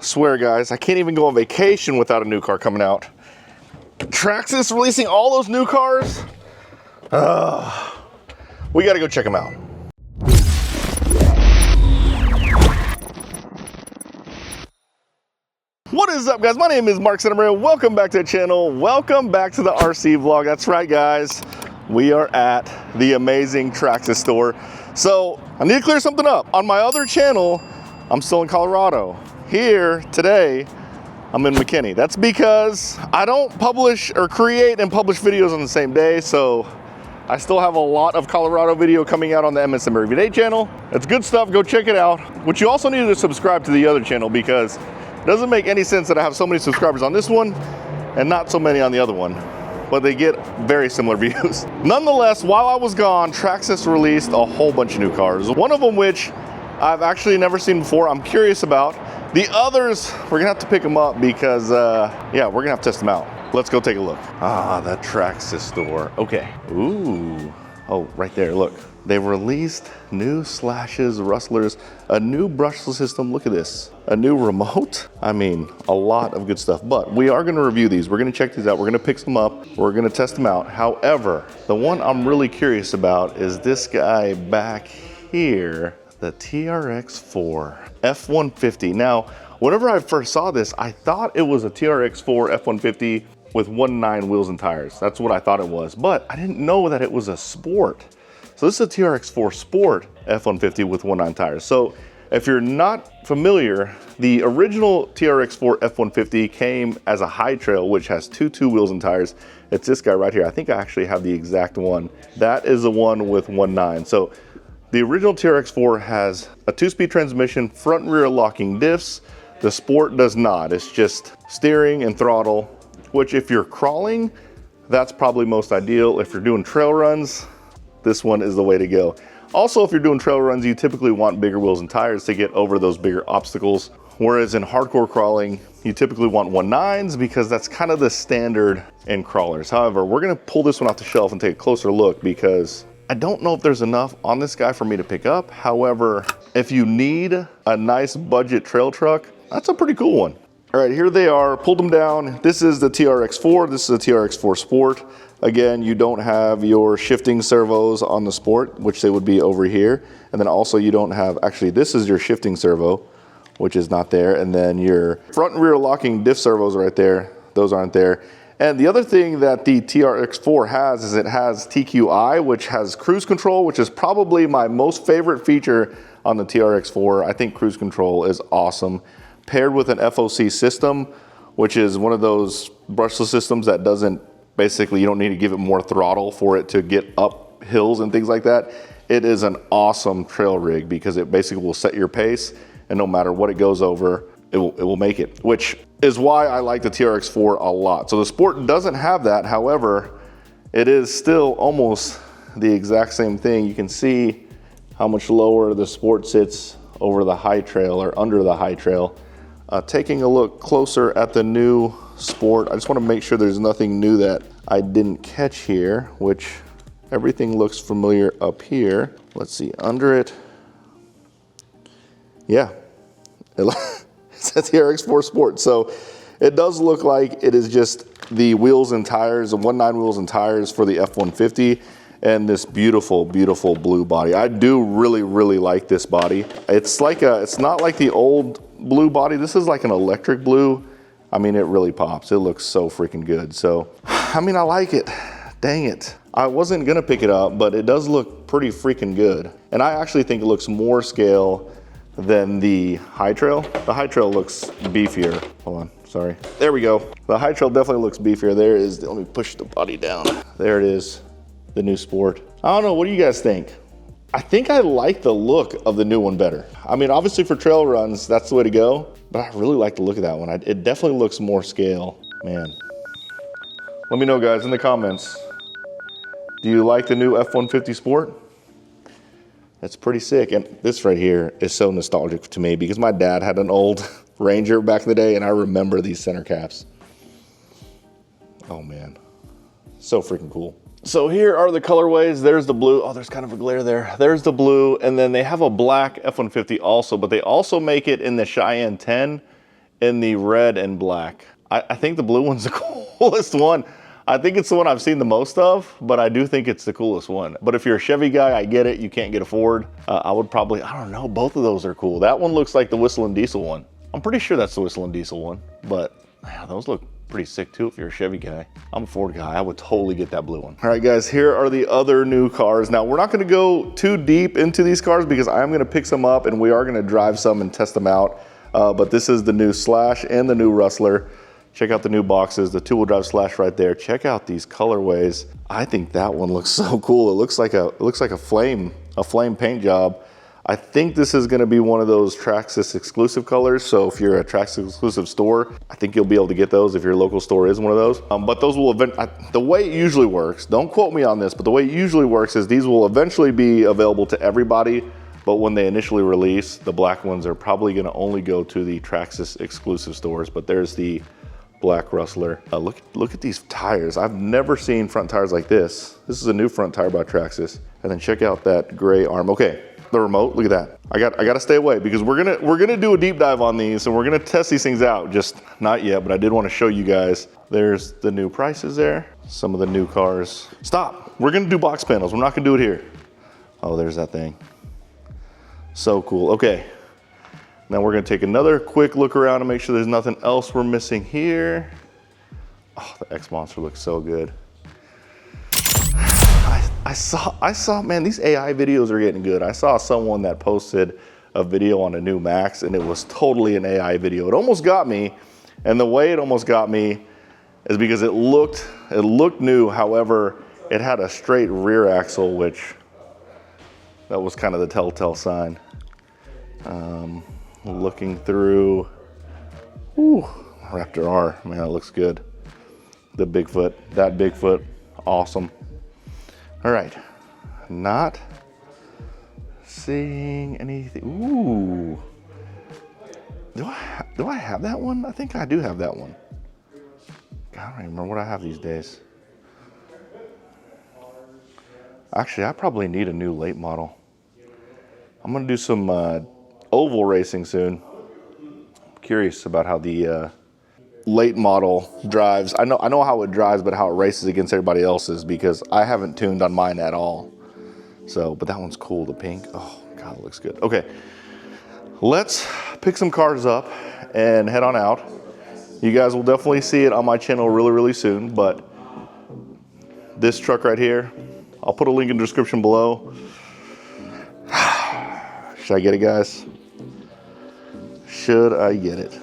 Swear guys, I can't even go on vacation without a new car coming out. Traxxas releasing all those new cars. We gotta go check them out. What is up guys? My name is Mark Santamaria. Welcome back to the channel. Welcome back to the RC vlog. That's right guys. We are at the amazing Traxxas store. So I need to clear something up. On my other channel, I'm still in Colorado. Here today, I'm in Mckinney. That's because I don't publish or create and publish videos on the same day. So I still have a lot of Colorado video coming out on the MSM Every Day channel. It's good stuff, go check it out. But you also need to subscribe to the other channel because it doesn't make any sense that I have so many subscribers on this one and not so many on the other one, but they get very similar views. Nonetheless, while I was gone, Traxxas released a whole bunch of new cars. One of them which I've actually never seen before, I'm curious about. The others, we're gonna have to pick them up because, yeah, we're gonna have to test them out. Let's go take a look. Ah, the Traxxas store. Okay. Ooh. Oh, right there, look. They've released new slashes, rustlers, a new brushless system. Look at this. A new remote. I mean, a lot of good stuff. But we are gonna review these. We're gonna check these out. We're gonna pick some up. We're gonna test them out. However, the one I'm really curious about is this guy back here, the TRX-4 F-150. Now, whenever I first saw this, I thought it was a TRX-4 F-150 with 1.9 wheels and tires. That's what I thought it was, but I didn't know that it was a sport. So this is a TRX-4 Sport F-150 with 1.9 tires. So if you're not familiar, the original TRX-4 F-150 came as a high trail, which has two wheels and tires. It's this guy right here. I think I actually have the exact one. That is the one with 1.9. So the original TRX-4 has a 2-speed transmission, front and rear locking diffs. The Sport does not. It's just steering and throttle, which if you're crawling, that's probably most ideal. If you're doing trail runs, this one is the way to go. Also, if you're doing trail runs, you typically want bigger wheels and tires to get over those bigger obstacles. Whereas in hardcore crawling, you typically want 1.9s because that's kind of the standard in crawlers. However, we're gonna pull this one off the shelf and take a closer look because I don't know if there's enough on this guy for me to pick up. However, if you need a nice budget trail truck, that's a pretty cool one. All right, here they are, pulled them down. This is the TRX-4, this is the TRX-4 Sport. Again, you don't have your shifting servos on the Sport, which they would be over here. And then also you don't have, actually this is your shifting servo, which is not there. And then your front and rear locking diff servos right there, those aren't there. And the other thing that the TRX-4 has is it has TQI, which has cruise control, which is probably my most favorite feature on the TRX-4. I think cruise control is awesome. Paired with an FOC system, which is one of those brushless systems that doesn't, basically you don't need to give it more throttle for it to get up hills and things like that. It is an awesome trail rig because it basically will set your pace and no matter what it goes over, it will make it, which is why I like the TRX-4 a lot. So the Sport doesn't have that. However, it is still almost the exact same thing. You can see how much lower the Sport sits over the high trail or under the high trail. Taking a look closer at the new Sport, I just want to make sure there's nothing new that I didn't catch here, which everything looks familiar up here. Let's see, under it. Yeah, it's a TRX-4 Sport. So it does look like it is just the wheels and tires, the 1.9 wheels and tires for the F-150 and this beautiful, beautiful blue body. I do really like this body. It's not like the old blue body. This is like an electric blue. I mean, it really pops. It looks so freaking good. So, I mean, I like it. Dang it. I wasn't gonna pick it up, but it does look pretty freaking good. And I actually think it looks more scale than the high trail. The high trail looks beefier. Hold on, sorry. There we go. The high trail definitely looks beefier. There is, let me push the body down. There it is, the new Sport. I don't know, what do you guys think? I think I like the look of the new one better. I mean, obviously for trail runs, that's the way to go, but I really like the look of that one. It definitely looks more scale, man. Let me know guys in the comments. Do you like the new F-150 Sport? That's pretty sick. And this right here is so nostalgic to me because my dad had an old Ranger back in the day and I remember these center caps. Oh man, so freaking cool. So here are the colorways. There's the blue. Oh, there's kind of a glare there. There's the blue. And then they have a black F-150 also, but they also make it in the Cheyenne 10 in the red and black. I think the blue one's the coolest one. I think it's the one I've seen the most of, but I do think it's the coolest one. But if you're a Chevy guy, I get it. You can't get a Ford. I would probably, I don't know, both of those are cool. That one looks like the Whistle and Diesel one. I'm pretty sure that's the Whistle and Diesel one, but yeah, those look pretty sick too if you're a Chevy guy. I'm a Ford guy. I would totally get that blue one. All right, guys, here are the other new cars. Now, we're not gonna go too deep into these cars because I am gonna pick some up and we are gonna drive some and test them out. But this is the new Slash and the new Rustler. Check out the new boxes, the two-wheel drive Slash right there. Check out these colorways. I think that one looks so cool. It looks like a flame paint job. I think this is gonna be one of those Traxxas exclusive colors. So if you're a Traxxas exclusive store, I think you'll be able to get those if your local store is one of those. But those will the way it usually works, don't quote me on this, but the way it usually works is these will eventually be available to everybody. But when they initially release, the black ones are probably gonna only go to the Traxxas exclusive stores. But there's the black Rustler. Look at these tires. I've never seen front tires like this. This is a new front tire by Traxxas. And then check out that gray arm. Okay, the remote, look at that. I gotta stay away because we're gonna do a deep dive on these and we're gonna test these things out. Just not yet, but I did want to show you guys. There's the new prices there. Some of the new cars. Stop, we're gonna do box panels. We're not gonna do it here. Oh, there's that thing. So cool. Okay, now we're gonna take another quick look around and make sure there's nothing else we're missing here. Oh, the X Monster looks so good. I saw, man, these AI videos are getting good. I saw someone that posted a video on a new Max and it was totally an AI video. It almost got me, and the way it almost got me is because it looked new. However, it had a straight rear axle, which that was kind of the telltale sign. Looking through, ooh, Raptor R, man, that looks good. The Bigfoot, that Bigfoot, awesome. All right, not seeing anything. Ooh, do I have that one? I think I do have that one. God, I don't even remember what I have these days. Actually, I probably need a new late model. I'm gonna do some oval racing soon. I'm curious about how the late model drives. I know how it drives, but how it races against everybody else's, because I haven't tuned on mine at all. So, but that one's cool, the pink. Oh God, it looks good. Okay, let's pick some cars up and head on out. You guys will definitely see it on my channel really, really soon, but this truck right here, I'll put a link in the description below. Should I get it, guys? Should I get it?